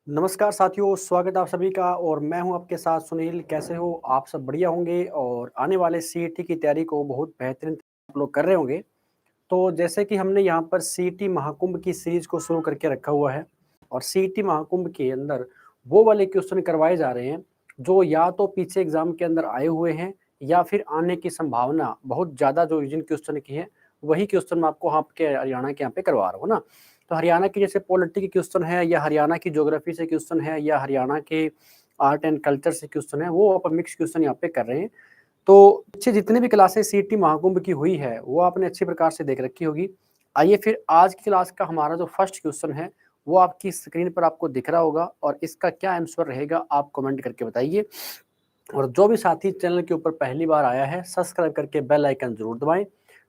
नमस्कार साथियों, स्वागत है आप सभी का और मैं हूं आपके साथ सुनील। कैसे हो आप? सब बढ़िया होंगे और आने वाले सीईटी की तैयारी को बहुत बेहतरीन आप लोग कर रहे होंगे। तो जैसे कि हमने यहाँ पर सीईटी महाकुंभ की सीरीज को शुरू करके रखा हुआ है और सीईटी महाकुंभ के अंदर वो वाले क्वेश्चन करवाए जा रहे हैं जो या तो पीछे एग्जाम के अंदर आए हुए हैं या फिर आने की संभावना बहुत ज़्यादा जो जिन क्वेश्चन की है वही क्वेश्चन मैं आपको आपके हरियाणा के यहाँ पे करवा रहा हूँ ना। तो हरियाणा की जैसे पॉलिटी के क्वेश्चन है या हरियाणा की ज्योग्राफी से क्वेश्चन है या हरियाणा के आर्ट एंड कल्चर से क्वेश्चन है, वो अपन मिक्स क्वेश्चन यहाँ पे कर रहे हैं। तो पीछे जितने भी क्लासेस सीईटी महाकुंभ की हुई है वो आपने अच्छी प्रकार से देख रखी होगी। आइए फिर आज की क्लास का हमारा जो फर्स्ट क्वेश्चन है वो आपकी स्क्रीन पर आपको दिख रहा होगा और इसका क्या आंसर रहेगा आप कमेंट करके बताइए। और जो भी साथी चैनल के ऊपर पहली बार आया है सब्सक्राइब करके बेल आइकन जरूर दबाएं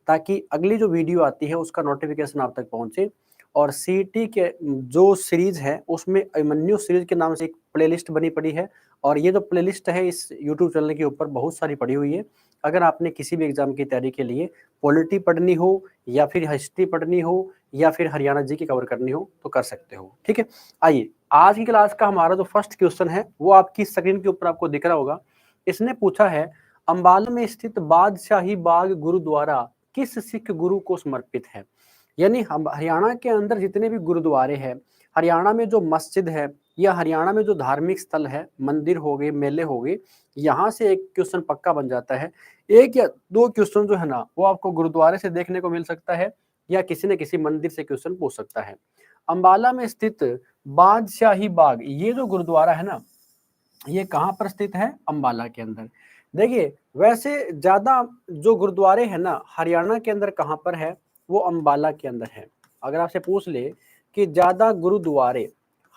ताकि अगली जो वीडियो आती है उसका नोटिफिकेशन आप तक पहुंचे। और सीईटी के जो सीरीज है उसमें अभिमन्यु सीरीज के नाम से एक प्लेलिस्ट बनी पड़ी है और ये जो प्लेलिस्ट है इस यूट्यूब चैनल के ऊपर बहुत सारी पड़ी हुई है। अगर आपने किसी भी एग्जाम की तैयारी के लिए पॉलिटी पढ़नी हो या फिर हिस्ट्री पढ़नी हो या फिर हरियाणा जी की कवर करनी हो तो कर सकते हो। ठीक है, आइए आज की क्लास का हमारा जो फर्स्ट क्वेश्चन है वो आपकी स्क्रीन के ऊपर आपको दिख रहा होगा। इसने पूछा है अंबाला में स्थित बादशाही बाग गुरुद्वारा किस सिख गुरु को समर्पित है। यानी हम हरियाणा के अंदर जितने भी गुरुद्वारे हैं, हरियाणा में जो मस्जिद है या हरियाणा में जो धार्मिक स्थल है, मंदिर हो गए, मेले हो गए, यहाँ से एक क्वेश्चन पक्का बन जाता है। एक या दो क्वेश्चन जो है ना वो आपको गुरुद्वारे से देखने को मिल सकता है या किसी न किसी मंदिर से क्वेश्चन पूछ सकता है। अंबाला में स्थित बादशाही बाग ये जो गुरुद्वारा है ना ये कहाँ पर स्थित है? अंबाला के अंदर। देखिए वैसे ज्यादा जो गुरुद्वारे हैं ना हरियाणा के अंदर कहाँ पर है? वो अंबाला के अंदर है। अगर आपसे पूछ ले कि ज्यादा गुरुद्वारे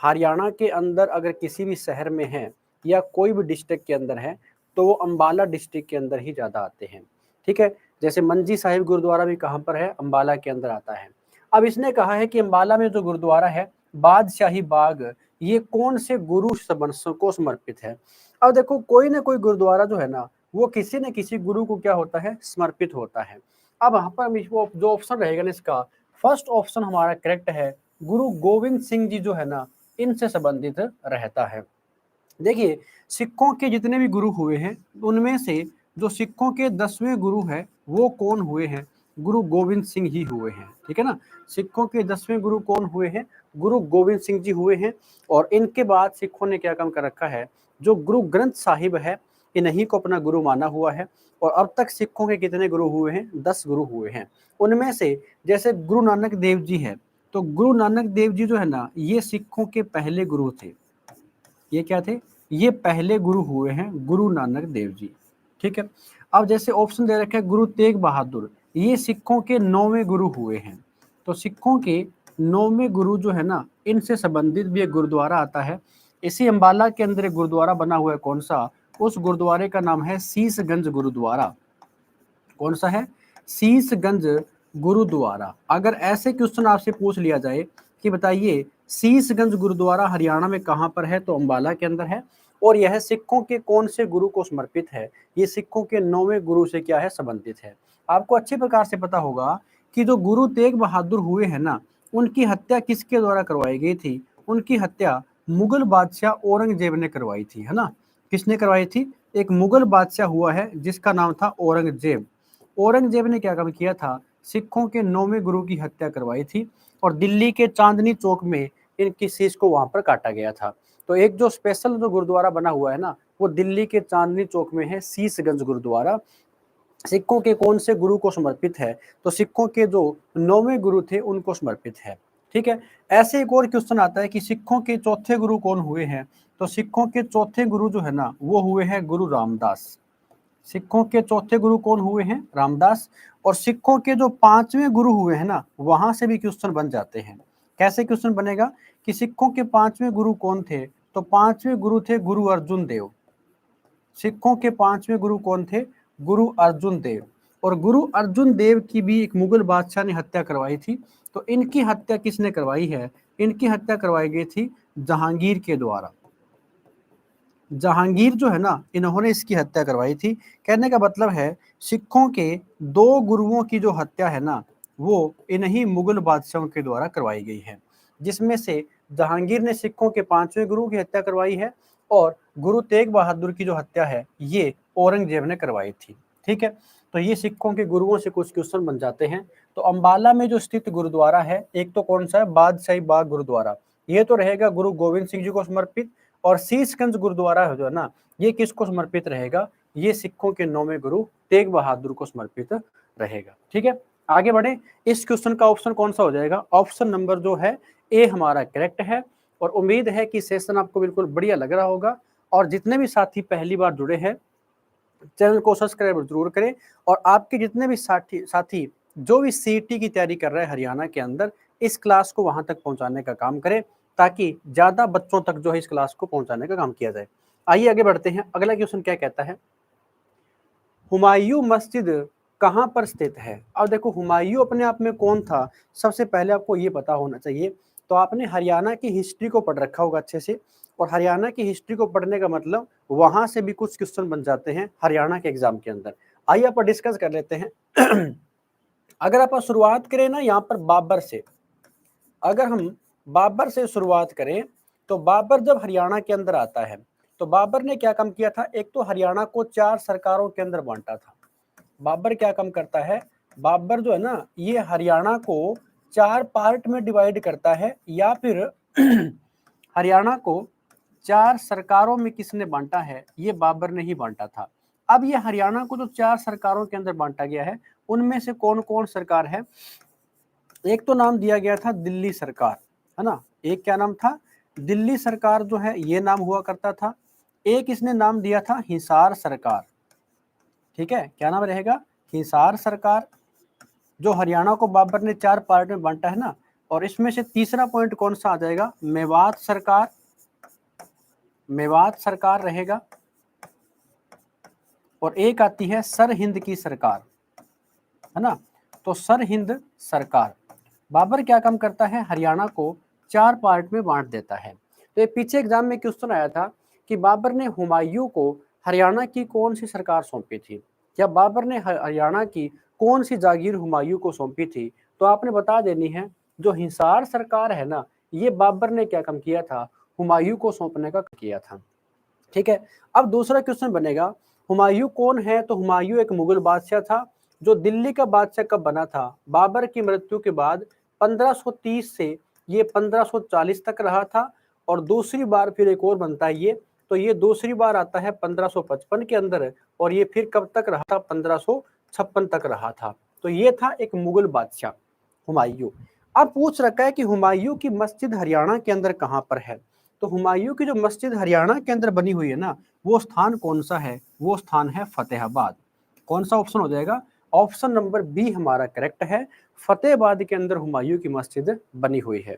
हरियाणा के अंदर अगर किसी भी शहर में है या कोई भी डिस्ट्रिक्ट के अंदर है तो वो अंबाला डिस्ट्रिक्ट के अंदर ही ज्यादा आते हैं। ठीक है, जैसे मंजी साहिब गुरुद्वारा भी कहाँ पर है? अंबाला के अंदर आता है। अब इसने कहा है कि अंबाला में जो गुरुद्वारा है बादशाही बाग ये कौन से गुरु को समर्पित है। अब देखो कोई ना कोई गुरुद्वारा जो है ना वो किसी न किसी गुरु को क्या होता है? समर्पित होता है। अब यहाँ पर वो जो ऑप्शन रहेगा ना इसका फर्स्ट ऑप्शन हमारा करेक्ट है। गुरु गोविंद सिंह जी जो है ना इनसे संबंधित रहता है। देखिए सिखों के जितने भी गुरु हुए हैं उनमें से जो सिखों के 10वें गुरु हैं वो कौन हुए हैं? गुरु गोविंद सिंह ही हुए हैं। ठीक है ना, सिखों के 10वें गुरु कौन हुए हैं? गुरु गोविंद सिंह जी हुए हैं। और इनके बाद सिखों ने क्या काम कर रखा है? जो गुरु ग्रंथ साहिब है इन्हीं को अपना गुरु माना हुआ है। और अब तक सिखों के कितने गुरु हुए हैं? 10 गुरु हुए हैं। उनमें से जैसे गुरु नानक देव जी है तो गुरु नानक देव जी जो है ना ये सिखों के पहले गुरु थे। ये क्या थे? ये पहले गुरु हुए हैं गुरु नानक देव जी। ठीक है, अब जैसे ऑप्शन दे रखे हैं गुरु तेग बहादुर ये सिखों के 9वें गुरु हुए हैं। तो सिखों के 9वें गुरु जो है ना इनसे संबंधित भी एक गुरुद्वारा आता है। इसी अंबाला के अंदर एक गुरुद्वारा बना हुआ है, कौन सा? उस गुरुद्वारे का नाम है शीशगंज गुरुद्वारा। कौन सा है? शीशगंज गुरुद्वारा। अगर ऐसे क्वेश्चन आपसे पूछ लिया जाए कि बताइए शीशगंज गुरुद्वारा हरियाणा में कहाँ पर है, तो अंबाला के अंदर है। और यह सिखों के कौन से गुरु को समर्पित है? ये सिखों के 9वें गुरु से क्या है? संबंधित है। आपको अच्छी प्रकार से पता होगा कि जो गुरु तेग बहादुर हुए हैं ना उनकी हत्या किसके द्वारा करवाई गई थी? उनकी हत्या मुगल बादशाह औरंगजेब ने करवाई थी, है ना। किसने करवाई थी? एक मुगल बादशाह हुआ है जिसका नाम था औरंगजेब। औरंगजेब ने क्या काम किया था? सिखों के 9वें गुरु की हत्या करवाई थी और दिल्ली के चांदनी चौक में इनकी शीश को वहां पर काटा गया था। तो एक जो स्पेशल जो गुरुद्वारा बना हुआ है ना वो दिल्ली के चांदनी चौक में है, शीशगंज गुरुद्वारा। सिखों के कौन से गुरु को समर्पित है? तो सिखों के जो 9वें गुरु थे उनको समर्पित है। ठीक है, ऐसे एक और क्वेश्चन आता है कि सिखों के चौथे गुरु कौन हुए हैं? तो सिखों के चौथे गुरु जो है ना वो हुए हैं गुरु रामदास। सिखों के चौथे गुरु कौन हुए हैं? रामदास। और सिखों के जो 5वें गुरु हुए हैं ना वहां से भी क्वेश्चन बन जाते हैं। कैसे क्वेश्चन बनेगा कि सिखों के 5वें गुरु कौन थे? तो 5वें गुरु थे गुरु अर्जुन देव। सिखों के 5वें गुरु कौन थे? गुरु अर्जुन देव। और गुरु अर्जुन देव की भी एक मुगल बादशाह ने हत्या करवाई थी। तो इनकी हत्या किसने करवाई है? इनकी हत्या करवाई गई थी जहांगीर के द्वारा। जहांगीर जो है ना इन्होंने इसकी हत्या करवाई थी। कहने का मतलब है सिखों के 2 गुरुओं की जो हत्या है ना वो इन्हीं मुगल बादशाहों के द्वारा करवाई गई है, जिसमें से जहांगीर ने सिखों के 5वें गुरु की हत्या करवाई है और गुरु तेग बहादुर की जो हत्या है ये औरंगजेब ने करवाई थी। ठीक है, तो ये सिखों के गुरुओं से कुछ क्वेश्चन बन जाते हैं। तो अंबाला में जो स्थित गुरुद्वारा है, एक तो कौन सा है, बादशाही बाग गुरुद्वारा, ये तो रहेगा गुरु गोविंद सिंह जी को समर्पित। और शीशगंज गुरुद्वारा है जो है ना, ये किसको समर्पित रहेगा, ये सिखों के 9वें गुरु तेग बहादुर को समर्पित रहेगा। ठीक है, आगे बढ़े। इस क्वेश्चन का ऑप्शन कौन सा हो जाएगा, ऑप्शन नंबर जो है ए हमारा करेक्ट है। और उम्मीद है कि सेशन आपको बिल्कुल बढ़िया लग रहा होगा। और जितने भी साथी पहली बार जुड़े हैं, चैनल को सब्सक्राइब जरूर करें। और आपके जितने भी साथी जो भी सीईटी की तैयारी कर रहे हैं हरियाणा के अंदर, इस क्लास को वहां तक पहुंचाने का काम करें, ताकि ज्यादा बच्चों तक जो है इस क्लास को पहुंचाने का काम किया जाए। आइए आगे बढ़ते हैं। अगला क्वेश्चन क्या कहता है, हुमायूं मस्जिद कहां पर स्थित है। अब देखो, हुमायूं अपने आप में कौन था, सबसे पहले आपको ये पता होना चाहिए। तो आपने हरियाणा की हिस्ट्री को पढ़ रखा होगा अच्छे से, और हरियाणा की हिस्ट्री को पढ़ने का मतलब वहां से भी कुछ क्वेश्चन बन जाते हैं हरियाणा के एग्जाम के अंदर। आइए आप डिस्कस कर लेते हैं। अगर आप शुरुआत करें ना यहाँ पर बाबर से, अगर हम बाबर से शुरुआत करें, तो बाबर जब हरियाणा के अंदर आता है, तो बाबर ने क्या काम किया था, एक तो हरियाणा को 4 सरकारों के अंदर बांटा था। बाबर क्या काम करता है, बाबर जो है ना, ये हरियाणा को 4 पार्ट में डिवाइड करता है, या फिर हरियाणा को 4 सरकारों में किसने बांटा है, ये बाबर ने ही बांटा था। अब ये हरियाणा को जो 4 सरकारों के अंदर बांटा गया है, उनमें से कौन कौन सरकार है, एक तो नाम दिया गया था दिल्ली सरकार, है ना, एक क्या नाम था, दिल्ली सरकार जो है ये नाम हुआ करता था। एक इसने नाम दिया था हिसार सरकार। ठीक है, क्या नाम रहेगा, हिसार सरकार, जो हरियाणा को बाबर ने 4 पार्ट में बांटा है ना। और इसमें से तीसरा पॉइंट कौन सा आ जाएगा, मेवात सरकार, मेवात सरकार रहेगा। और एक आती है सरहिंद की सरकार, है ना, तो सरहिंद सरकार। बाबर क्या काम करता है, हरियाणा को 4 पार्ट में बांट देता है। तो ये पीछे एग्जाम में क्वेश्चन आया था कि बाबर ने हुमायूं को हरियाणा की कौन सी सरकार सौंपी थी, या बाबर ने हरियाणा की कौन सी जागीर हुमायूं को सौंपी थी। तो आपने बता देनी है, जो हिसार सरकार है ना, ये बाबर ने क्या काम किया था, हुमायूं को सौंपने का किया था। ठीक है, अब दूसरा क्वेश्चन बनेगा, हुमायूं कौन है। तो हुमायूं एक मुगल बादशाह था, जो दिल्ली का बादशाह कब बना था, बाबर की मृत्यु के बाद 1530 से ये 1540 तक रहा था। और दूसरी बार फिर एक और बनता है ये, तो ये दूसरी बार आता है 1555 के अंदर। और ये फिर कब तक रहा था, 1556 तक रहा था। तो ये था एक मुगल बादशाह हुमायूं। अब पूछ रखा है कि हुमायूं की मस्जिद हरियाणा के अंदर कहां पर है। तो हुमायूं की जो मस्जिद हरियाणा के अंदर बनी हुई है ना, वो स्थान कौन सा है, वो स्थान है फतेहाबाद। कौन सा ऑप्शन हो जाएगा, ऑप्शन नंबर बी हमारा करेक्ट है। फतेहाबाद के अंदर हुमायूं की मस्जिद बनी हुई है।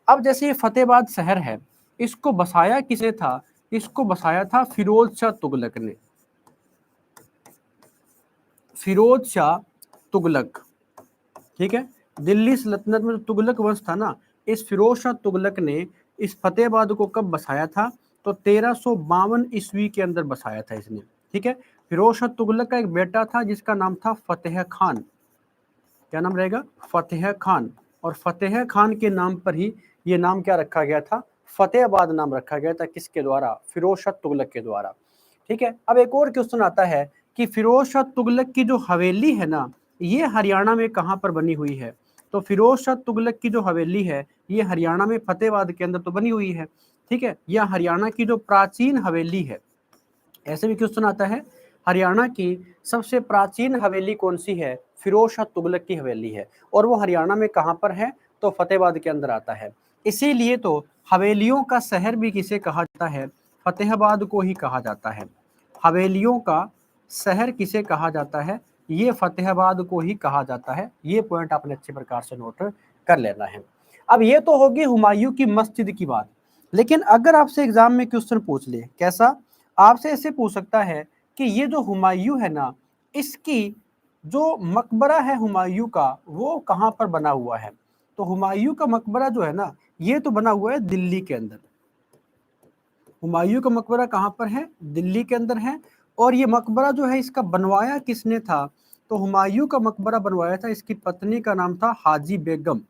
अब जैसे ये फतेहाबाद शहर है, इसको बसाया किसे था, इसको बसाया था फिरोज शाह तुगलक ने, फिरोज शाह तुगलक। ठीक है, दिल्ली सल्तनत में जो तुगलक वंश था ना, इस फिरोज शाह तुगलक ने इस फतेहाबाद को कब बसाया था, तो 1352 ईस्वी के अंदर बसाया था इसने। ठीक है, फिरोज शाह तुगलक का एक बेटा था जिसका नाम था फतेह खान। क्या नाम रहेगा, फतेह खान। और फतेह खान के नाम पर ही ये नाम क्या रखा गया था, फतेहाबाद नाम रखा गया था, किसके द्वारा, फिरोज शाह तुगलक के द्वारा। ठीक है, अब एक और क्वेश्चन आता है कि फिरोज शाह तुगलक की जो हवेली है ना, ये हरियाणा में कहां पर बनी हुई है। तो फिरोज शाह तुगलक की जो हवेली है, ये हरियाणा में फतेहाबाद के अंदर तो बनी हुई है। ठीक है, यह हरियाणा की जो प्राचीन हवेली है, ऐसे भी क्वेश्चन आता है, हरियाणा की सबसे प्राचीन हवेली कौन सी है, फिरोज शाह तुगलक की हवेली है। और वो हरियाणा में कहां पर है, तो फतेहाबाद के अंदर आता है। इसीलिए तो हवेलियों का शहर भी किसे कहा जाता है, फतेहाबाद को ही कहा जाता है। हवेलियों का शहर किसे कहा जाता है, ये फतेहाबाद को ही कहा जाता है। ये पॉइंट आपने अच्छे प्रकार से नोट कर लेना है। अब ये तो होगी हुमायूं की मस्जिद की बात। लेकिन अगर आपसे एग्जाम में क्वेश्चन पूछ ले, कैसा, आपसे ऐसे पूछ सकता है कि ये जो हुमायूं है ना, इसकी जो मकबरा है हुमायूं का, वो कहाँ पर बना हुआ है। तो हुमायूं का मकबरा जो है ना, ये तो बना हुआ है दिल्ली के अंदर। हुमायूं का मकबरा कहाँ पर है, दिल्ली के अंदर है। और ये मकबरा जो है, इसका बनवाया किसने था, तो हुमायूं का मकबरा बनवाया था, इसकी पत्नी का नाम था हाजी बेगम।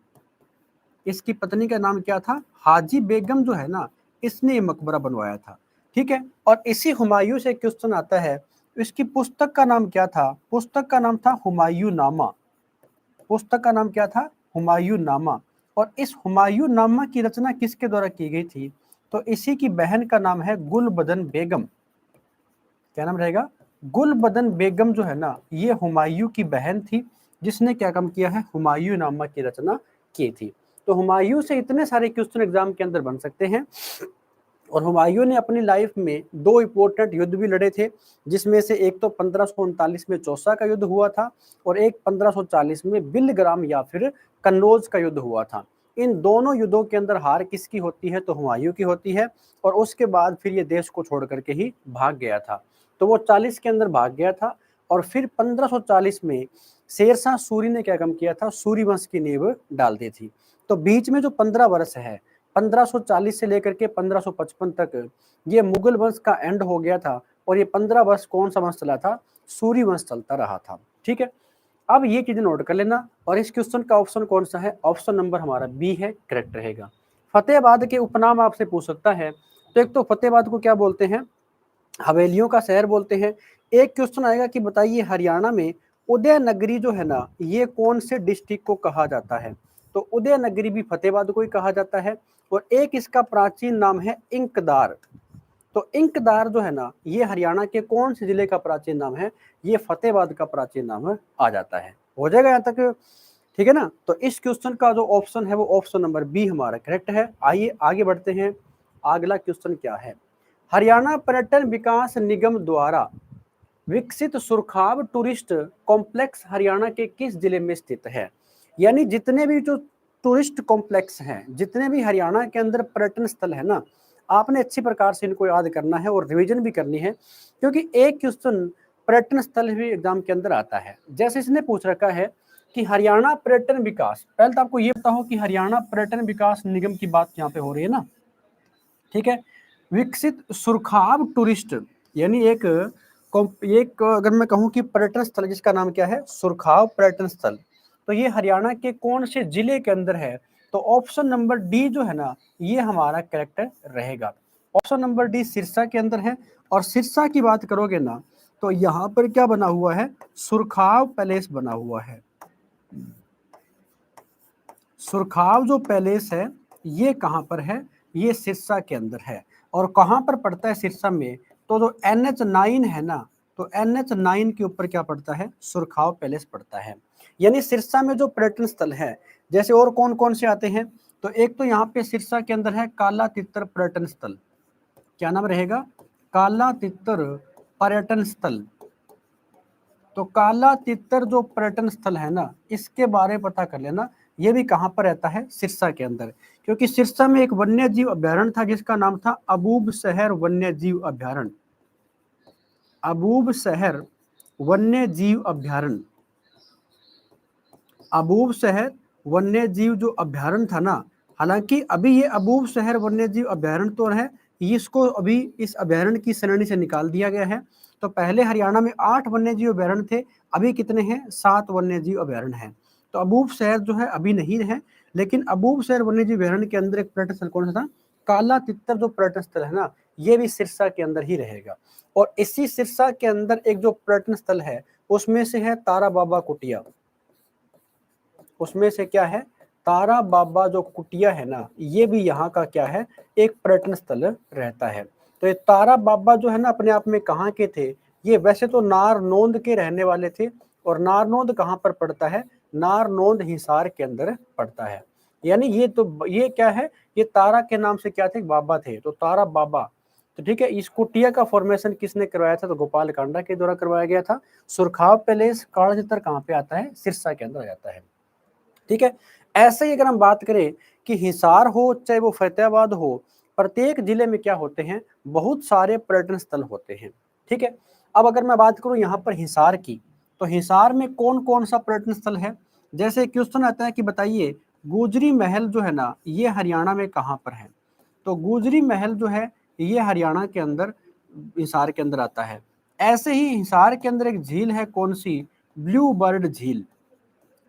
इसकी पत्नी का नाम क्या था? हाजी बेगम जो है ना, इसने ये मकबरा बनवाया था। ठीक है, और इसी हुमायूं से क्वेश्चन आता है, इसकी पुस्तक का नाम क्या था? पुस्तक का नाम था हुमायूं नामा। पुस्तक का नाम क्या था? हुमायूं नामा। और इस हुमायूं नामा की रचना किसके द्वारा की गई थी? तो इसी की बहन का नाम है गुलबदन बेगम। क्या नाम रहेगा? गुलबदन बेगम जो है ना, ये हुमायूं की बहन थी, जिसने क्या काम किया है? हुमायूं नामा की रचना की थी। तो हुमायूं से इतने सारे क्वेश्चन एग्जाम के अंदर बन सकते हैं। और हुमायूं ने अपनी लाइफ में दो इंपॉर्टेंट युद्ध भी लड़े थे, जिसमें से एक तो 1539 में चौसा का युद्ध हुआ था, और एक 1540 में बिलग्राम या फिर कन्नौज का युद्ध हुआ था। इन दोनों युद्धों के अंदर हार किसकी होती है? तो हुमायूं की होती है। और उसके बाद फिर ये देश को छोड़ करके ही भाग गया था। तो वो 40 के अंदर भाग गया था, और फिर 1540 में शेरशाह सूरी ने क्या काम किया था? सूरी वंश की नींव डाल दी थी। तो बीच में जो 15 वर्ष है, 1540 से लेकर के 1555 तक, ये मुगल वंश का एंड हो गया था। और ये 15 वर्ष कौन सा वंश चला था? सूरी वंश चलता रहा था। ठीक है, अब ये चीजें नोट कर लेना। और इस क्वेश्चन का ऑप्शन कौन सा है? ऑप्शन नंबर हमारा बी है, करेक्ट रहेगा। फतेहाबाद के उपनाम आपसे पूछ सकता है। तो एक तो फतेहाबाद को क्या बोलते हैं? हवेलियों का शहर बोलते हैं। एक क्वेश्चन आएगा कि बताइए हरियाणा में उदयनगरी जो है ना, ये कौन से डिस्ट्रिक्ट को कहा जाता है? तो उदयनगरी भी फतेहाबाद को ही कहा जाता है। और एक इसका प्राचीन नाम है इंकदार। तो इंकदार जो है ना, ये हरियाणा के कौन से जिले का प्राचीन नाम है? ये फतेहाबाद का प्राचीन नाम आ जाता है। हो जाएगा यहाँ तक? ठीक है ना। तो इस क्वेश्चन का जो ऑप्शन है वो ऑप्शन नंबर बी हमारा करेक्ट है। आइए आगे बढ़ते हैं। अगला क्वेश्चन क्या है? हरियाणा पर्यटन विकास निगम द्वारा विकसित सुरखाव टूरिस्ट कॉम्प्लेक्स हरियाणा के किस जिले में स्थित है? यानी जितने भी जो टूरिस्ट कॉम्प्लेक्स हैं, जितने भी हरियाणा के अंदर पर्यटन स्थल है ना, आपने अच्छी प्रकार से इनको याद करना है और रिवीजन भी करनी है, क्योंकि एक क्वेश्चन पर्यटन स्थल भी एग्जाम के अंदर आता है। जैसे इसने पूछ रखा है कि हरियाणा पर्यटन विकास, पहले तो आपको ये पता हो कि हरियाणा पर्यटन विकास निगम की बात यहाँ पे हो रही है ना। ठीक है, विकसित सुरखाव टूरिस्ट, यानी एक अगर मैं कहूं कि पर्यटन स्थल जिसका नाम क्या है? सुरखाव पर्यटन स्थल, तो ये हरियाणा के कौन से जिले के अंदर है? तो ऑप्शन नंबर डी जो है ना, ये हमारा करेक्ट रहेगा। ऑप्शन नंबर डी सिरसा के अंदर है। और सिरसा की बात करोगे ना, तो यहाँ पर क्या बना हुआ है? सुरखाव पैलेस बना हुआ है। सुरखाव जो पैलेस है, ये कहाँ पर है? ये सिरसा के अंदर है। और कहाँ पर पड़ता है सिरसा में? तो जो NH9 है ना, तो NH9 के ऊपर क्या पड़ता है? सुरखाव पैलेस पड़ता है। यानी सिरसा में जो पर्यटन स्थल है, जैसे और कौन कौन से आते हैं? तो एक तो यहाँ पे सिरसा के अंदर है काला तितर पर्यटन स्थल। क्या नाम रहेगा? काला तितर पर्यटन स्थल। तो काला तितर जो पर्यटन स्थल है ना, इसके बारे में पता कर लेना। ये भी कहाँ पर रहता है? सिरसा के अंदर। क्योंकि सिरसा में एक वन्य जीव अभ्यारण्य था जिसका नाम था अबूब शहर वन्य जीव अभ्यारण्य। अबूब शहर वन्य जीव अभ्यारण्य। अबूब शहर वन्य जीव जो अभ्यारण्य था ना, हालांकि अभी ये अबूब शहर वन्य जीव अभ्यारण्य तो है, इसको अभी इस अभ्यारण्य की श्रेणी से निकाल दिया गया है। तो पहले हरियाणा में 8 वन्य जीव अभ्यारण्य थे, अभी कितने हैं? 7 वन्य जीव अभ्यारण्य हैं। तो अबूब शहर जो है अभी नहीं है, लेकिन अबूब शहर वन्य जीव अभ्यारण्य के अंदर एक पर्यटन स्थल कौन सा था? काला तितर जो पर्यटन स्थल है ना, ये भी सिरसा के अंदर ही रहेगा। और इसी सिरसा के अंदर एक जो पर्यटन स्थल है, उसमें से है तारा बाबा कुटिया। उसमें से क्या है? तारा बाबा जो कुटिया है ना, ये भी यहाँ का क्या है? एक पर्यटन स्थल रहता है। तो ये तारा बाबा जो है ना, अपने आप में कहाँ के थे? ये वैसे तो नारनौंद के रहने वाले थे। और नारनौंद कहाँ पर पड़ता है? नारनौंद हिसार के अंदर पड़ता है। यानी ये क्या है? ये तारा के नाम से क्या थे? बाबा थे, तो तारा बाबा। तो ठीक है, इस कुटिया का फॉर्मेशन किसने करवाया था? तो गोपाल कांडा के द्वारा करवाया गया था। सुरखाव पैलेस काला तितर कहाँ पे आता है? सिरसा के अंदर आ जाता है। ठीक है, ऐसे ही अगर हम बात करें कि हिसार हो चाहे वो फतेहाबाद हो, प्रत्येक जिले में क्या होते हैं? बहुत सारे पर्यटन स्थल होते हैं। ठीक है, अब अगर मैं बात करूं यहाँ पर हिसार की, तो हिसार में कौन कौन सा पर्यटन स्थल है? जैसे क्वेश्चन आता है कि बताइए गुजरी महल जो है ना, ये हरियाणा में कहाँ पर है? तो गुजरी महल जो है, ये हरियाणा के अंदर हिसार के अंदर आता है। ऐसे ही हिसार के अंदर एक झील है, कौन सी? ब्लू बर्ड झील।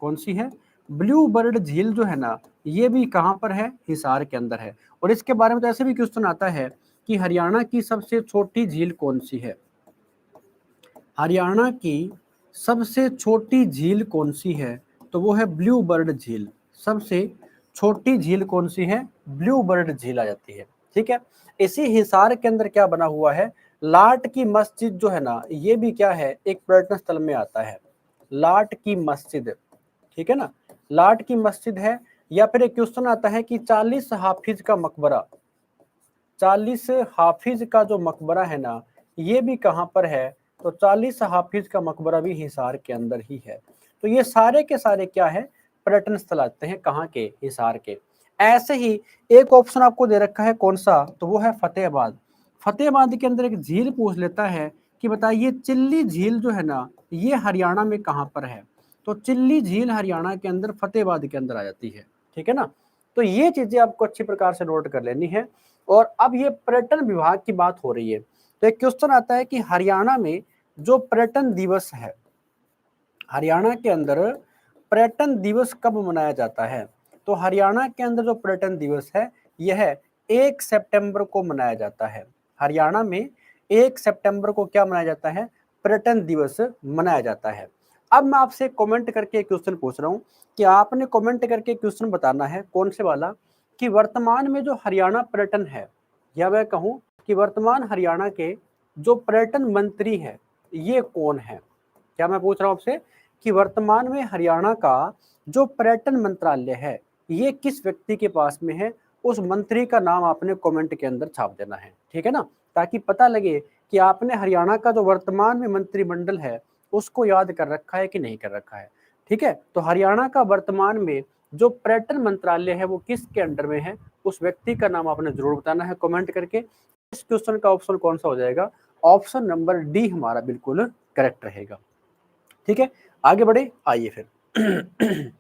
कौन सी है? ब्लू बर्ड झील जो है ना, ये भी कहाँ पर है, हिसार के अंदर है। और इसके बारे में तो ऐसे भी क्वेश्चन आता है कि हरियाणा की सबसे छोटी झील कौन सी है, हरियाणा की सबसे छोटी झील कौन सी है, तो वो है ब्लू बर्ड झील। सबसे छोटी झील कौन सी है, ब्लू बर्ड झील आ जाती है। ठीक है, इसी हिसार के अंदर क्या बना हुआ है, लाट की मस्जिद जो है ना, ये भी क्या है, एक पर्यटन स्थल में आता है, लाट की मस्जिद। ठीक है ना, लाट की मस्जिद है। या फिर एक क्वेश्चन आता है कि 40 हाफिज का मकबरा, 40 हाफिज का जो मकबरा है ना, ये भी कहाँ पर है, तो 40 हाफिज का मकबरा भी हिसार के अंदर ही है। तो ये सारे के सारे क्या है, पर्यटन स्थल आते हैं कहाँ के, हिसार के। ऐसे ही एक ऑप्शन आपको दे रखा है, कौन सा, तो वो है फतेहाबाद। फतेहाबाद के अंदर एक झील पूछ लेता है कि बताइए चिल्ली झील जो है ना, ये हरियाणा में कहाँ पर है, तो चिल्ली झील हरियाणा के अंदर फतेहाबाद के अंदर आ जाती है। ठीक है ना, तो ये चीजें आपको अच्छी प्रकार से नोट कर लेनी है। और अब ये पर्यटन विभाग की बात हो रही है, तो एक क्वेश्चन आता है कि हरियाणा में जो पर्यटन दिवस है, हरियाणा के अंदर पर्यटन दिवस कब मनाया जाता है, तो हरियाणा के अंदर जो पर्यटन दिवस है, यह 1 सितंबर को मनाया जाता है। हरियाणा में 1 सितंबर को क्या मनाया जाता है, पर्यटन दिवस मनाया जाता है। अब मैं आपसे कमेंट करके एक क्वेश्चन पूछ रहा हूं कि आपने कमेंट करके क्वेश्चन बताना है, कौन से वाला, कि वर्तमान में जो हरियाणा पर्यटन है, या मैं कहूं कि वर्तमान हरियाणा के जो पर्यटन मंत्री है, ये कौन है। क्या मैं पूछ रहा हूं आपसे कि वर्तमान में हरियाणा का जो पर्यटन मंत्रालय है, ये किस व्यक्ति के पास में है, उस मंत्री का नाम आपने कमेंट के अंदर छाप देना है। ठीक है ना, ताकि पता लगे कि आपने हरियाणा का जो वर्तमान में मंत्रिमंडल है, उसको याद कर रखा है कि नहीं कर रखा है। ठीक है, तो हरियाणा का वर्तमान में जो पर्यटन मंत्रालय है, वो किसके अंडर में है, उस व्यक्ति का नाम आपने जरूर बताना है कमेंट करके। इस क्वेश्चन का ऑप्शन कौन सा हो जाएगा, ऑप्शन नंबर डी हमारा बिल्कुल करेक्ट रहेगा। ठीक है, आगे बढ़े, आइए फिर।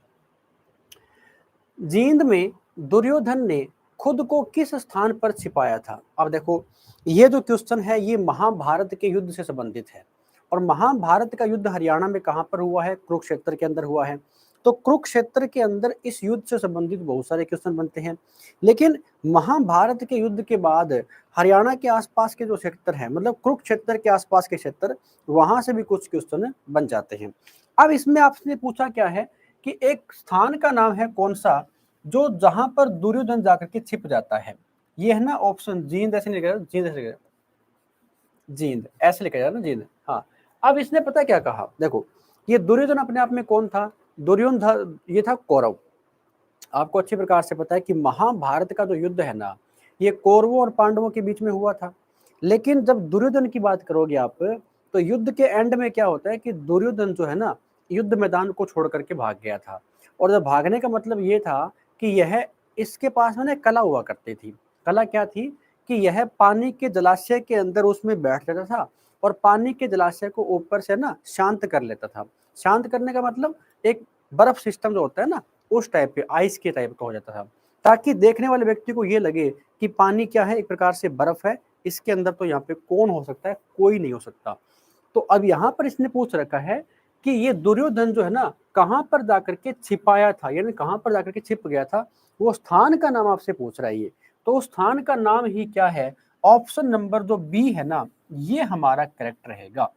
जींद में दुर्योधन ने खुद को किस स्थान पर छिपाया था। अब देखो, ये जो क्वेश्चन है, ये महाभारत के युद्ध से संबंधित है। और महाभारत का युद्ध हरियाणा में कहां पर हुआ है, कुरुक्षेत्र के अंदर हुआ है। तो कुरुक्षेत्र के अंदर इस युद्ध से संबंधित बहुत सारे क्वेश्चन बनते हैं। लेकिन महाभारत के युद्ध के बाद हरियाणा के आसपास के जो क्षेत्र है, मतलब कुरुक्षेत्र के आसपास के क्षेत्र, वहां से भी कुछ क्वेश्चन बन जाते हैं। अब इसमें आपने पूछा क्या है कि एक स्थान का नाम है कौन सा, जो जहां पर दुर्योधन जाकर के छिप जाता है। ये है ना ऑप्शन, जींद ऐसे नहीं लिखा, जींद ऐसे लिखा, जींद ऐसे लिखा जाता ना, जींद। हाँ, अब इसने पता क्या कहा, देखो, ये दुर्योधन अपने आप में कौन था, दुर्योधन ये था कौरव। आपको अच्छी प्रकार से पता है कि महाभारत का जो युद्ध है ना, ये कौरवों और पांडवों के बीच में हुआ था। लेकिन जब दुर्योधन की बात करोगे आप, तो युद्ध के एंड में क्या होता है कि दुर्योधन जो है ना, युद्ध मैदान को छोड़ करके भाग गया था। और जब भागने का मतलब ये था कि यह, इसके पास में ना कला हुआ करती थी। कला क्या थी कि यह पानी के जलाशय के अंदर उसमें बैठ जाता था और पानी के जलाशय को ऊपर से ना शांत कर लेता था। शांत करने का मतलब एक बर्फ सिस्टम जो होता है ना, उस टाइप पे, आइस के टाइप का हो जाता था, ताकि देखने वाले व्यक्ति को ये लगे कि पानी क्या है, एक प्रकार से बर्फ है, इसके अंदर तो यहाँ पे कौन हो सकता है, कोई नहीं हो सकता। तो अब यहाँ पर इसने पूछ रखा है कि ये दुर्योधन जो है ना, कहाँ पर जाकर के छिपाया था, यानी कहाँ पर जाकर के छिप गया था, वो स्थान का नाम आपसे पूछ रहा है ये। तो उस स्थान का नाम ही क्या है, ऑप्शन नंबर जो बी है ना, ये हमारा करेक्ट रहेगा,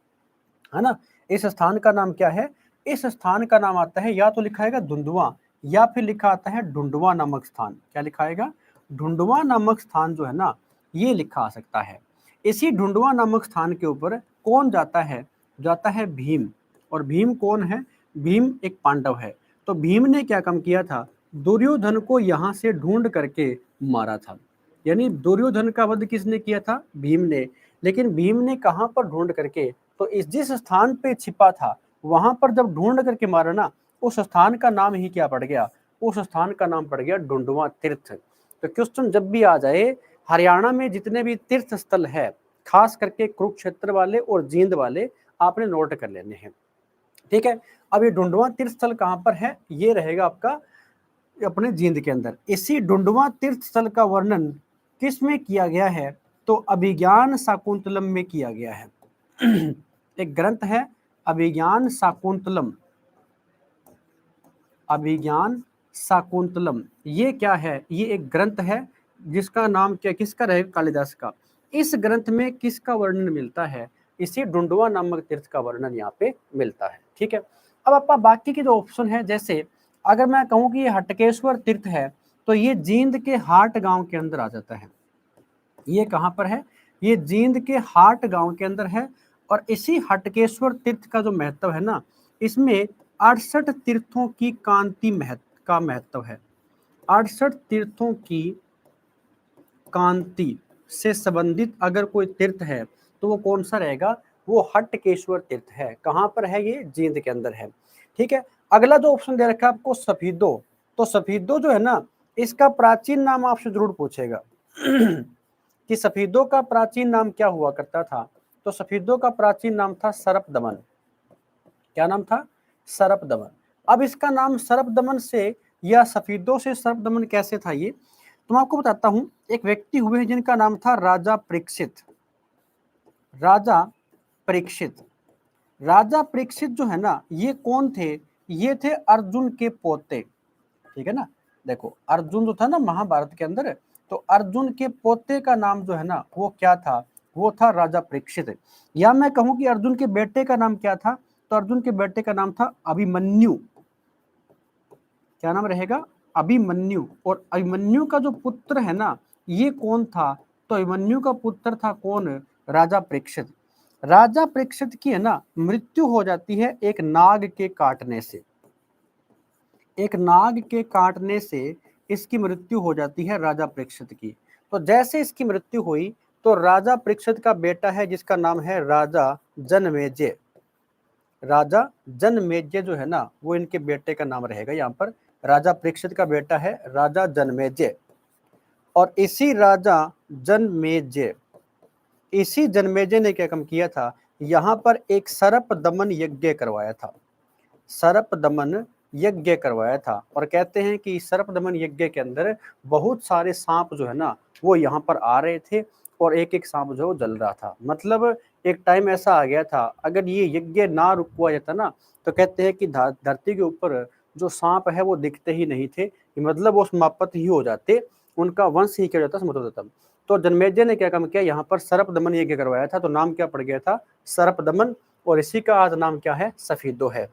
है ना। इस स्थान का नाम क्या है, इस स्थान का नाम आता है, या तो लिखा है धुंधुआ, या फिर लिखा आता है ढूंढवा नामक स्थान। क्या लिखा है, ढूंढवा नामक स्थान जो है ना, ये लिखा आ सकता है। इसी ढूंढवा नामक स्थान के ऊपर कौन जाता है, जाता है भीम। और भीम कौन है, भीम एक पांडव है। तो भीम ने क्या काम किया था, दुर्योधन को यहाँ से ढूंढ करके मारा था। यानी दुर्योधन का वध किसने किया था, भीम ने। लेकिन भीम ने कहां पर ढूंढ करके, तो इस जिस स्थान पे छिपा था, वहां पर जब ढूंढ करके मारा ना, उस स्थान का नाम ही क्या पड़ गया, उस स्थान का नाम पड़ गया ढूंढवा तीर्थ। तो क्वेश्चन जब भी आ जाए, हरियाणा में जितने भी तीर्थ स्थल है, खास करके कुरुक्षेत्र वाले और जींद वाले, आपने नोट कर लेने हैं। ठीक है, अब ये ढूंढवा तीर्थ स्थल कहां पर है, ये रहेगा आपका अपने जींद के अंदर। इसी ढूंढवा तीर्थ स्थल का वर्णन किस में किया गया है, तो अभिज्ञान शाकुंतलम में किया गया है। एक ग्रंथ है अभिज्ञान शाकुंतलम, अभिज्ञान शाकुंतलम। ये क्या है? ये एक ग्रंथ है जिसका नाम क्या, किसका रहेगा? कालिदास का। इस ग्रंथ में किसका वर्णन मिलता है? इसी ढूंढवा नामक तीर्थ का वर्णन यहाँ पे मिलता है। ठीक है, अब आपका बाकी के जो ऑप्शन है, जैसे अगर मैं कहूँ कि ये हटकेश्वर तीर्थ है, तो ये जींद के हाट गांव के अंदर आ जाता है। ये कहाँ पर है? ये जींद के हाट गांव के अंदर है। और इसी हटकेश्वर तीर्थ का जो महत्व है ना, इसमें 68 तीर्थों की कांति का महत्व है। 68 तीर्थों की कांति से संबंधित अगर कोई तीर्थ है तो वो कौन सा रहेगा? वो हटकेश्वर तीर्थ है। कहाँ पर है? ये जींद के अंदर है। ठीक है, अगला जो ऑप्शन दे रखा है आपको सफीदो, तो सफीदो जो है ना, इसका प्राचीन नाम आपसे जरूर पूछेगा कि सफीदों का प्राचीन नाम क्या हुआ करता था? तो सफीदों का प्राचीन नाम था सरपदमन। क्या नाम था? सरपदमन। अब इसका नाम सरपदमन से या सफीदों से सरपदमन कैसे था? ये तो मैं आपको बताता हूं। एक व्यक्ति हुए हैं जिनका नाम था राजा परीक्षित। राजा परीक्षित, राजा परीक्षित जो है ना, ये कौन थे? ये थे अर्जुन के पोते। ठीक है ना, देखो अर्जुन जो था ना महाभारत के अंदर, तो अर्जुन के पोते का नाम जो है ना वो क्या था? वो था राजा परीक्षित। या मैं कहूं कि अर्जुन के बेटे का नाम क्या था? तो अर्जुन के बेटे का नाम था अभिमन्यु। क्या नाम रहेगा? अभिमन्यु। और अभिमन्यु का जो पुत्र है ना, ये कौन था? तो अभिमन्यु का पुत्र था कौन? राजा परीक्षित। राजा परीक्षित की है ना मृत्यु हो जाती है एक नाग के काटने से। एक नाग के काटने से इसकी मृत्यु हो जाती है राजा परीक्षित की। तो जैसे इसकी मृत्यु हुई तो राजा परीक्षित का बेटा है जिसका नाम है राजा जनमेजय। राजा जनमेजय जो है ना, वो इनके बेटे का नाम रहेगा यहाँ पर। राजा परीक्षित का बेटा है राजा जनमेजय। और इसी राजा जनमेजय, इसी जनमेजय ने क्या काम किया था? यहाँ पर एक सर्प दमन यज्ञ करवाया था। सर्प दमन यज्ञ करवाया था। और कहते हैं कि सर्प दमन यज्ञ के अंदर बहुत सारे सांप जो है ना वो यहाँ पर आ रहे थे और एक एक सांप जो जल रहा था। मतलब एक टाइम ऐसा आ गया था, अगर ये यज्ञ ना रुकवा जाता ना, तो कहते हैं कि धरती के ऊपर जो सांप है वो दिखते ही नहीं थे। मतलब वो समाप्त ही हो जाते, उनका वंश ही क्या जाता, समाप्त हो जाता। तो जनमेजय ने क्या काम किया? यहाँ पर सर्प दमन यज्ञ करवाया था, तो नाम क्या पड़ गया था? सर्प दमन। और इसी का आज नाम क्या है? सफीदो है।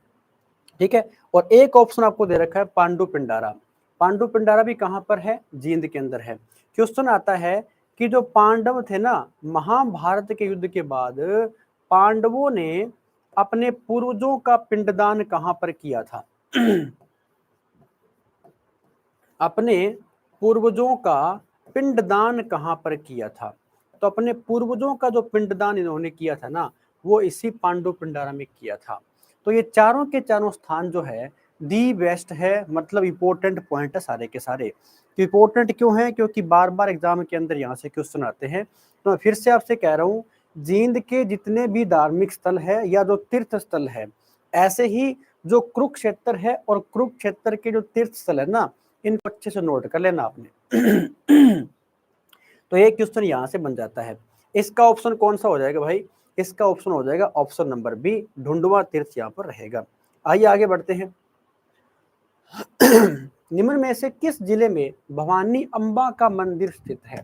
ठीक है, और एक ऑप्शन आपको दे रखा है पांडु पिंडारा। पांडु पिंडारा भी कहां पर है? जींद के अंदर है। क्वेश्चन आता है कि जो पांडव थे ना, महाभारत के युद्ध के बाद पांडवों ने अपने पूर्वजों का पिंडदान कहां पर किया था? अपने पूर्वजों का पिंडदान कहां पर किया था? तो अपने पूर्वजों का जो पिंडदान इन्होंने किया था ना, वो इसी पांडु पिंडारा में किया था। तो ये चारों के चारों स्थान जो है दी बेस्ट है, मतलब इंपॉर्टेंट पॉइंट है सारे के सारे। तो इंपॉर्टेंट क्यों है? क्योंकि बार बार एग्जाम के अंदर यहाँ से क्वेश्चन आते हैं। तो मैं फिर से आपसे कह रहा हूँ, जींद के जितने भी धार्मिक स्थल है या जो तीर्थ स्थल है, ऐसे ही जो कुरुक्षेत्र है और कुरुक्षेत्र के जो तीर्थ स्थल है ना, इनको अच्छे से नोट कर लेना आपने। तो ये क्वेश्चन यहाँ से बन जाता है। इसका ऑप्शन कौन सा हो जाएगा भाई? इसका ऑप्शन हो जाएगा ऑप्शन नंबर बी, ढूंढवा तीर्थ यहाँ पर रहेगा। आइए आगे बढ़ते हैं। निम्न में से किस जिले में भवानी अम्बा का मंदिर स्थित है?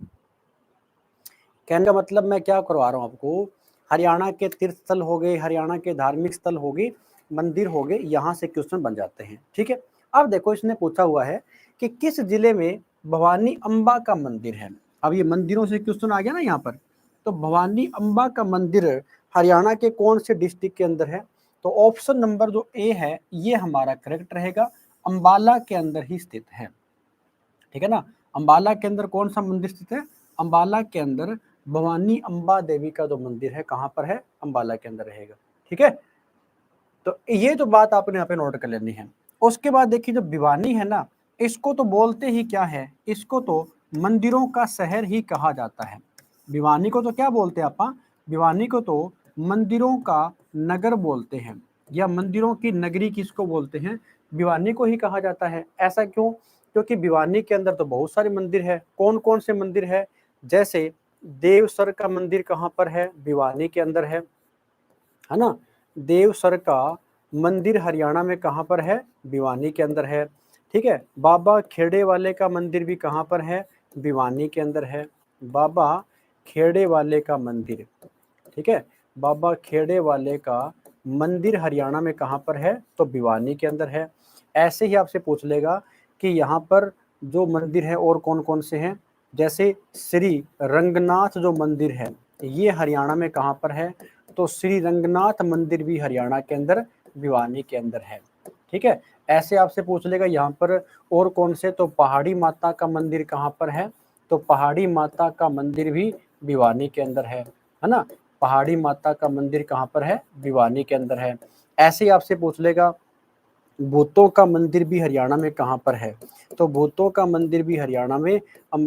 कहने का मतलब मैं क्या करवा रहा हूँ आपको, हरियाणा के तीर्थ स्थल हो गए, हरियाणा के धार्मिक स्थल हो गए, मंदिर हो गए, यहाँ से क्वेश्चन बन जाते हैं। ठीक है, अब देखो इसने पूछा हुआ है कि किस जिले में भवानी अम्बा का मंदिर है। अब ये मंदिरों से क्वेश्चन आ गया ना यहाँ पर। तो भवानी अम्बा का मंदिर हरियाणा के कौन से डिस्ट्रिक्ट के अंदर है? तो ऑप्शन नंबर जो ए है ये हमारा करेक्ट रहेगा, अम्बाला के अंदर ही स्थित है। ठीक है ना, अम्बाला के अंदर कौन सा मंदिर स्थित है? अम्बाला के अंदर भवानी अम्बा देवी का जो मंदिर है कहाँ पर है? अम्बाला के अंदर रहेगा। ठीक है, तो ये तो बात आपने यहाँ पे नोट कर लेनी है। उसके बाद देखिए जो भिवानी है ना, इसको तो बोलते ही क्या है? इसको तो मंदिरों का शहर ही कहा जाता है। भिवानी को तो क्या बोलते हैं आप? भिवानी को तो मंदिरों का नगर बोलते हैं, या मंदिरों की नगरी किसको बोलते हैं? भिवानी को ही कहा जाता है। ऐसा क्यों? क्योंकि भिवानी के अंदर तो बहुत सारे मंदिर है। कौन कौन से मंदिर है? जैसे देवसर का मंदिर कहाँ पर है? भिवानी के अंदर है ना। देवसर का मंदिर हरियाणा में कहाँ पर है? भिवानी के अंदर है। ठीक है, बाबा खेड़े वाले का मंदिर भी कहाँ पर है? भिवानी के अंदर है। बाबा खेड़े वाले का मंदिर, ठीक है, बाबा खेड़े वाले का मंदिर हरियाणा में कहाँ पर है? तो भिवानी के अंदर है। ऐसे ही आपसे पूछ लेगा कि यहाँ पर जो मंदिर है और कौन कौन से हैं, जैसे श्री रंगनाथ जो मंदिर है ये हरियाणा में कहाँ पर है? तो श्री रंगनाथ मंदिर भी हरियाणा के अंदर भिवानी के अंदर है। ठीक है, ऐसे आपसे पूछ लेगा यहाँ पर और कौन से, तो पहाड़ी माता का मंदिर कहाँ पर है? तो पहाड़ी माता का मंदिर भी भिवानी के अंदर है ना। पहाड़ी माता का मंदिर कहाँ पर है? भिवानी के अंदर है। ऐसे ही आपसे पूछ लेगा भूतों का मंदिर भी हरियाणा में कहाँ पर है? तो भूतों का मंदिर भी हरियाणा में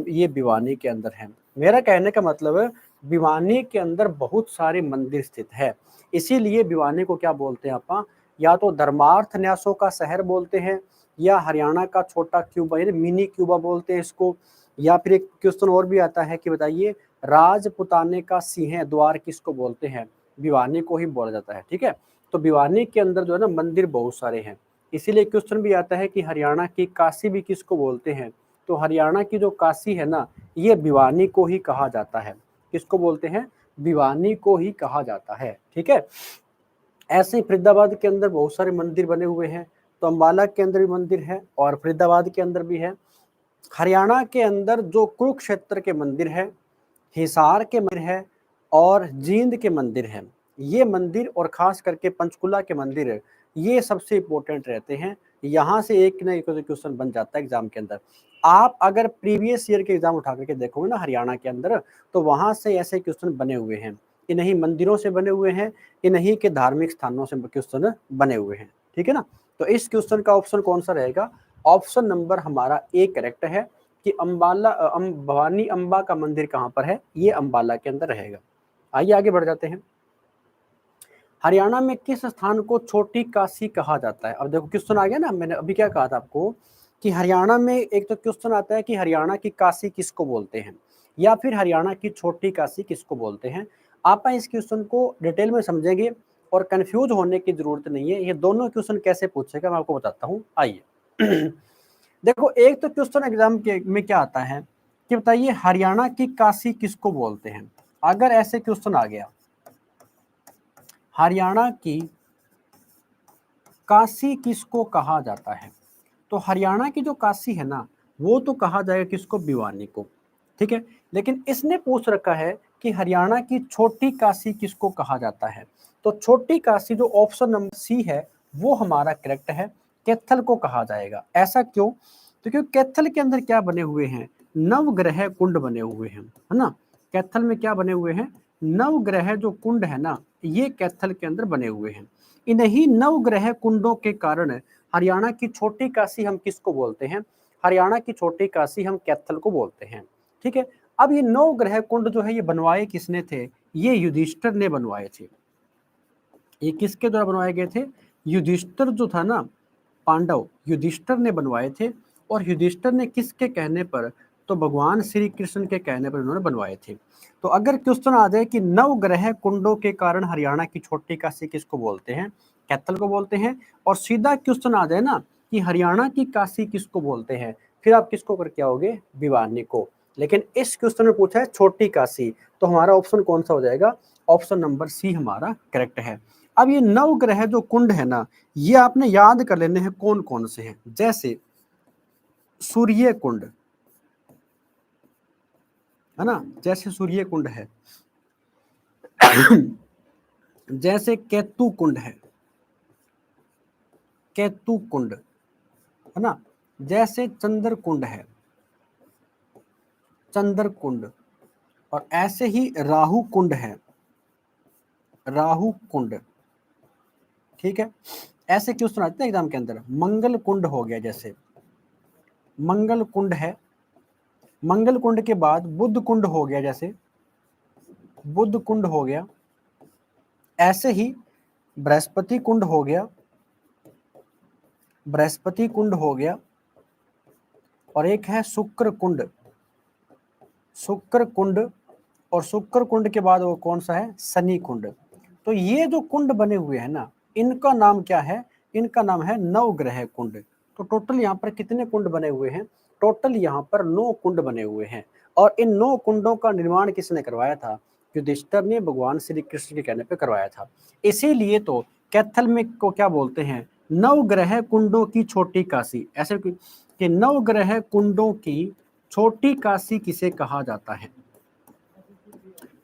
ये भिवानी के अंदर है। मेरा कहने का मतलब है भिवानी के अंदर बहुत सारे मंदिर स्थित है, इसीलिए भिवानी को क्या बोलते हैं आप? या तो धर्मार्थ न्यासों का शहर बोलते हैं, या हरियाणा का छोटा क्यूबा यानी मिनी क्यूबा बोलते हैं इसको, या फिर एक क्वेश्चन और भी आता है कि बताइए राजपुताने का सिंह द्वार किसको बोलते हैं? भिवानी को ही बोला जाता है। ठीक है, तो भिवानी के अंदर जो है ना मंदिर बहुत सारे हैं, इसीलिए क्वेश्चन भी आता है कि हरियाणा की काशी भी किसको बोलते हैं? तो हरियाणा की जो काशी है ना ये भिवानी को ही कहा जाता है। किसको बोलते हैं? भिवानी को ही कहा जाता है। ठीक है, ऐसे ही फरीदाबाद के अंदर बहुत सारे मंदिर बने हुए हैं, तो अम्बाला के अंदर भी मंदिर है और फरीदाबाद के अंदर भी है। हरियाणा के अंदर जो कुरुक्षेत्र के मंदिर है, हिसार के मंदिर है और जींद के मंदिर हैं, ये मंदिर और खास करके पंचकुला के मंदिर है, ये सबसे इंपॉर्टेंट रहते हैं। यहाँ से एक ना एक क्वेश्चन बन जाता है एग्जाम के अंदर। आप अगर प्रीवियस ईयर के एग्जाम उठा करके देखोगे ना हरियाणा के अंदर, तो वहां से ऐसे क्वेश्चन बने हुए हैं, इन्हीं मंदिरों से बने हुए हैं, इन्हीं के धार्मिक स्थानों से क्वेश्चन बने हुए हैं। ठीक है ना, तो इस क्वेश्चन का ऑप्शन कौन सा रहेगा? ऑप्शन नंबर हमारा ए करेक्ट है कि अम्बाला भवानी अम्बा का मंदिर कहाँ पर है? ये अम्बाला के अंदर रहेगा। आइए आगे बढ़ जाते हैं। हरियाणा में किस स्थान को छोटी काशी कहा जाता है? अब देखो क्वेश्चन आ गया ना, मैंने अभी क्या कहा था आपको कि हरियाणा में एक तो क्वेश्चन आता है कि हरियाणा की काशी किसको बोलते हैं, या फिर हरियाणा की छोटी काशी किसको बोलते हैं। आप इस क्वेश्चन को डिटेल में समझेंगे और कंफ्यूज होने की जरूरत नहीं है। ये दोनों क्वेश्चन कैसे पूछेगा मैं आपको बताता हूँ, आइए। देखो एक तो क्वेश्चन एग्जाम के में क्या आता है कि बताइए हरियाणा की काशी किसको बोलते हैं। अगर ऐसे क्वेश्चन आ गया हरियाणा की काशी किसको कहा जाता है, तो हरियाणा की जो काशी है ना वो तो कहा जाएगा किसको? भिवानी को। ठीक है, लेकिन इसने पूछ रखा है कि हरियाणा की छोटी काशी किसको कहा जाता है। तो छोटी काशी जो ऑप्शन नंबर सी है वो हमारा करेक्ट है, कैथल को कहा जाएगा। ऐसा क्यों? तो क्योंकि कैथल के अंदर क्या बने हुए हैं? नवग्रह कुंड बने हुए हैं, है ना। कैथल में क्या बने हुए हैं? नवग्रह जो कुंड है ना ये कैथल के अंदर बने हुए हैं। इन्हीं नवग्रह कुंडों के कारण हरियाणा की छोटी काशी हम किसको बोलते हैं? हरियाणा की छोटी काशी हम कैथल को बोलते हैं। ठीक है, अब ये नवग्रह कुंड जो है ये बनवाए किसने थे? ये युधिष्ठिर ने बनवाए थे। ये किसके द्वारा बनवाए गए थे? युधिष्ठिर जो था ना पांडव, युधिष्ठिर ने बनवाए थे। और युधिष्ठिर ने किसके कहने पर? तो भगवान श्री कृष्ण के कहने पर उन्होंने बनवाए थे। तो अगर क्वेश्चन आ जाए कि नवग्रह कुंडों के कारण हरियाणा की छोटी काशी किसको बोलते हैं? कैथल को बोलते हैं। और सीधा क्वेश्चन आ जाए ना कि हरियाणा की काशी किसको बोलते हैं, फिर आप किसको करके आओगे? भिवानी को। लेकिन इस क्वेश्चन में पूछा है छोटी काशी, तो हमारा ऑप्शन कौन सा हो जाएगा? ऑप्शन नंबर सी हमारा करेक्ट है। अब ये नवग्रह जो कुंड है ना ये आपने याद कर लेने हैं कौन कौन से हैं। जैसे सूर्य कुंड है ना, जैसे सूर्य कुंड है, जैसे केतु कुंड है, केतु कुंड है ना, जैसे चंद्र कुंड है, चंद्र कुंड, और ऐसे ही राहु कुंड है, राहु कुंड। ठीक है, ऐसे क्वेश्चन आते हैं एग्जाम के अंदर। मंगल कुंड हो गया, जैसे मंगल कुंड है। मंगल कुंड के बाद बुद्ध कुंड हो गया, जैसे बुद्ध कुंड हो गया। ऐसे ही बृहस्पति कुंड हो गया, बृहस्पति कुंड हो गया। और एक है शुक्र कुंड, शुक्र कुंड। और शुक्र कुंड के बाद वो कौन सा है? शनि कुंड। तो ये जो कुंड बने हुए हैं ना इनका नाम क्या है? इनका नाम है नवग्रह कुंड। तो टोटल यहाँ पर कितने कुंड बने हुए हैं? टोटल यहाँ पर 9 कुंड बने हुए हैं। और इन 9 कुंडों का निर्माण किसने करवाया था? युधिष्ठिर ने भगवान श्री कृष्ण के कहने पे करवाया था। इसीलिए तो कैथल में को क्या बोलते हैं? नवग्रह कुंडों की छोटी काशी। ऐसे कि नवग्रह कुंडों की छोटी काशी किसे कहा जाता है?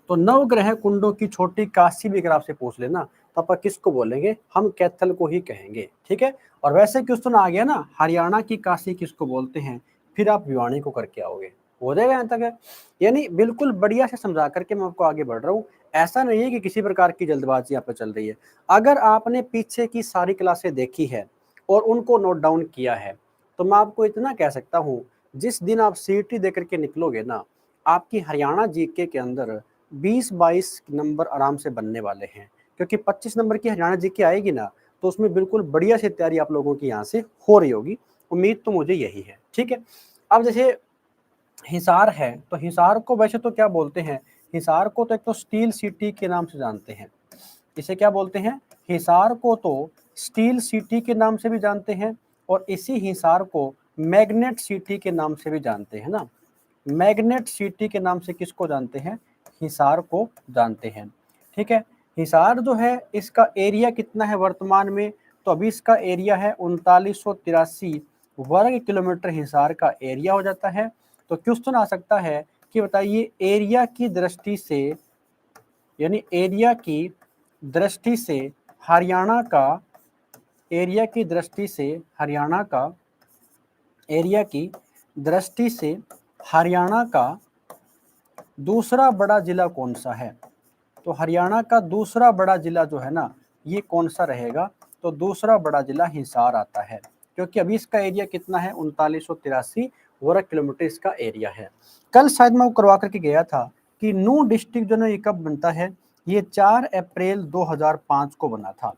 तो नवग्रह कुंडों की छोटी काशी भी अगर आपसे पूछ लेना तो आप किसको बोलेंगे? हम कैथल को ही कहेंगे, ठीक है। और वैसे क्वेश्चन आ गया ना, हरियाणा की काशी किसको बोलते हैं, फिर आप भिवानी को करके आओगे, हो जाएगा यहाँ तक है। यानी बिल्कुल बढ़िया से समझा करके मैं आपको आगे बढ़ रहा हूँ। ऐसा नहीं है कि किसी प्रकार की जल्दबाजी यहाँ पे चल रही है। अगर आपने पीछे की सारी क्लासें देखी है और उनको नोट डाउन किया है तो मैं आपको इतना कह सकता हूँ, जिस दिन आप सीईटी दे करके निकलोगे ना, आपकी हरियाणा जीके के अंदर 20-22 नंबर आराम से बनने वाले हैं। क्योंकि 25 नंबर की हरियाणा जीके आएगी ना, तो उसमें बिल्कुल बढ़िया से तैयारी आप लोगों की यहाँ से हो रही होगी। उम्मीद तो मुझे यही है, ठीक है। अब जैसे हिसार है, तो हिसार को वैसे तो क्या बोलते हैं? हिसार को तो एक तो स्टील सिटी के नाम से जानते हैं। इसे क्या बोलते हैं? हिसार को तो स्टील सिटी के नाम से भी जानते हैं, और इसी हिसार को मैग्नेट सिटी के नाम से भी जानते हैं ना। मैग्नेट सिटी के नाम से किसको जानते हैं? हिसार को जानते हैं, ठीक है। हिसार जो है, इसका एरिया कितना है वर्तमान में? तो अभी इसका एरिया है 3983 वर्ग किलोमीटर हिसार का एरिया हो जाता है। तो क्वेश्चन आ सकता है कि बताइए एरिया की दृष्टि से, यानी एरिया की दृष्टि से हरियाणा का, एरिया की दृष्टि से हरियाणा का, एरिया की दृष्टि से हरियाणा का दूसरा बड़ा जिला कौन सा है? तो हरियाणा का दूसरा बड़ा जिला जो है ना, ये कौन सा रहेगा? तो दूसरा बड़ा जिला हिसार आता है, क्योंकि अभी इसका एरिया कितना है? 3983 वर्ग किलोमीटर इसका एरिया है। कल शायद मैं वो करवा करके गया था कि नू डिस्ट्रिक्ट जो ना, ये कब बनता है? ये 4 अप्रैल 2005 को बना था।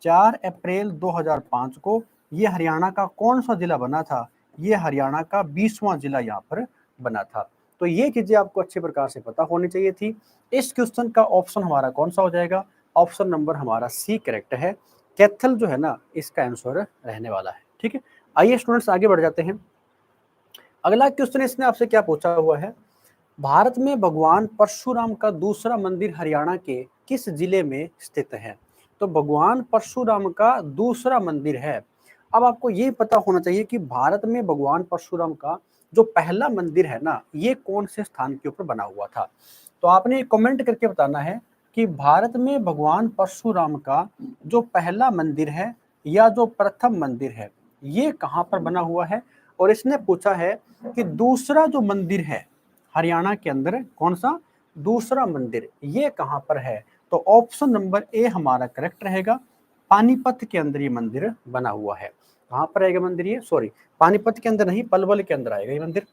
4 अप्रैल 2005 को ये हरियाणा का कौन सा जिला बना था? ये हरियाणा का 20वां जिला यहाँ पर बना था। तो ये चीजें आपको अच्छे प्रकार से पता होनी चाहिए थी। इस क्वेश्चन का ऑप्शन हमारा कौन सा हो जाएगा? ऑप्शन नंबर हमारा सी करेक्ट है। कैथल जो है ना, इसका आंसर रहने वाला है, ठीक है। आइए स्टूडेंट्स आगे बढ़ जाते हैं। अगला क्वेश्चन इसने आपसे क्या पूछा हुआ है? भारत में भगवान परशुराम का दूसरा मंदिर हरियाणा के किस जिले में स्थित है? तो भगवान परशुराम का दूसरा मंदिर है। अब आपको ये पता होना चाहिए कि भारत में भगवान परशुराम का जो पहला मंदिर है ना, ये कौन से स्थान के ऊपर बना हुआ था। तो आपने कमेंट करके बताना है कि भारत में भगवान परशुराम का जो पहला मंदिर है या जो प्रथम मंदिर है, ये कहाँ पर बना हुआ है। और इसने पूछा है कि दूसरा जो मंदिर है हरियाणा के अंदर, कौन सा दूसरा मंदिर, ये कहां पर है? तो ऑप्शन नंबर ए हमारा करेक्ट रहेगा। पानीपत के अंदर ये मंदिर बना हुआ है। कहां पर आएगा मंदिर? ये सॉरी, पानीपत के अंदर नहीं, पलवल के अंदर आएगा ये मंदिर।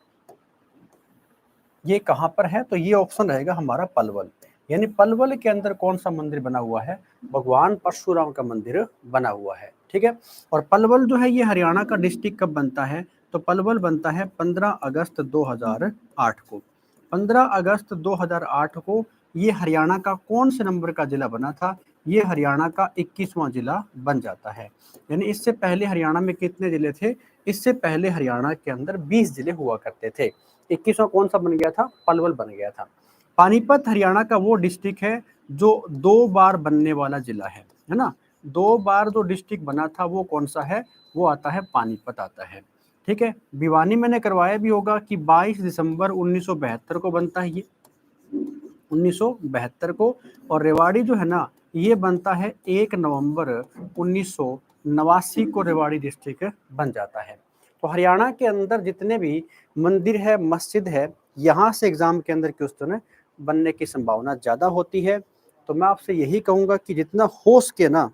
ये कहां पर है? तो ये ऑप्शन रहेगा हमारा पलवल। यानी पलवल के अंदर कौन सा मंदिर बना हुआ है? भगवान परशुराम का मंदिर बना हुआ है, ठीक है। और पलवल जो है, ये हरियाणा का डिस्ट्रिक्ट कब बनता है? तो पलवल बनता है 15 अगस्त 2008 को। 15 अगस्त 2008 को ये हरियाणा का कौन से नंबर का जिला बना था? ये हरियाणा का 21वां जिला बन जाता है। यानी इससे पहले हरियाणा में कितने जिले थे? इससे पहले हरियाणा के अंदर 20 जिले हुआ करते थे। 21वां कौन सा बन गया था? पलवल बन गया था। पानीपत हरियाणा का वो डिस्ट्रिक्ट है जो 2 बार बनने वाला जिला है ना। 2 बार जो डिस्ट्रिक्ट बना था वो कौन सा है? वो आता है पानीपत आता है, ठीक है। भिवानी मैंने करवाया भी होगा कि 22 दिसंबर 1972 को बनता है ये, 1972 को। और रेवाड़ी जो है ना, ये बनता है 1 नवंबर 1989 को रेवाड़ी डिस्ट्रिक्ट बन जाता है। तो हरियाणा के अंदर जितने भी मंदिर है, मस्जिद है, यहाँ से एग्जाम के अंदर क्वेश्चन बनने की संभावना ज़्यादा होती है। तो मैं आपसे यही कहूँगा कि जितना हो सके ना,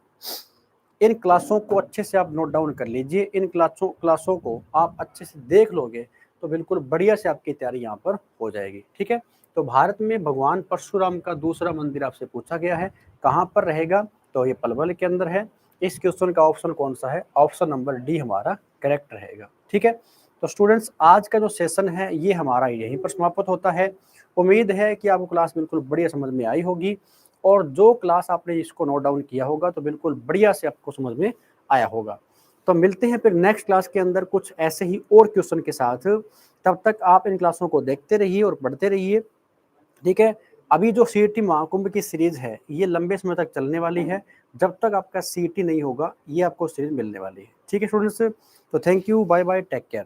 इन क्लासों को अच्छे से आप नोट डाउन कर लीजिए। इन क्लासों को आप अच्छे से देख लोगे तो बिल्कुल बढ़िया से आपकी तैयारी यहाँ पर हो जाएगी, ठीक है। तो भारत में भगवान परशुराम का दूसरा मंदिर आपसे पूछा गया है, कहाँ पर रहेगा? तो ये पलवल के अंदर है। इस क्वेश्चन का ऑप्शन कौन सा है? ऑप्शन नंबर डी हमारा करेक्ट रहेगा, ठीक है। तो स्टूडेंट्स, आज का जो सेशन है ये हमारा यहीं पर समाप्त होता है। उम्मीद है कि आपको क्लास बिल्कुल बढ़िया समझ में आई होगी, और जो क्लास आपने इसको नोट डाउन किया होगा तो बिल्कुल बढ़िया से आपको समझ में आया होगा। तो मिलते हैं फिर नेक्स्ट क्लास के अंदर कुछ ऐसे ही और क्वेश्चन के साथ। तब तक आप इन क्लासों को देखते रहिए और पढ़ते रहिए, ठीक है? अभी जो सीईटी महाकुंभ की सीरीज़ है, ये लंबे समय तक चलने वाली है। जब तक आपका सीईटी नहीं होगा, ये आपको सीरीज़ मिलने वाली है। ठीक है स्टूडेंट्स? तो thank you, bye bye, take care.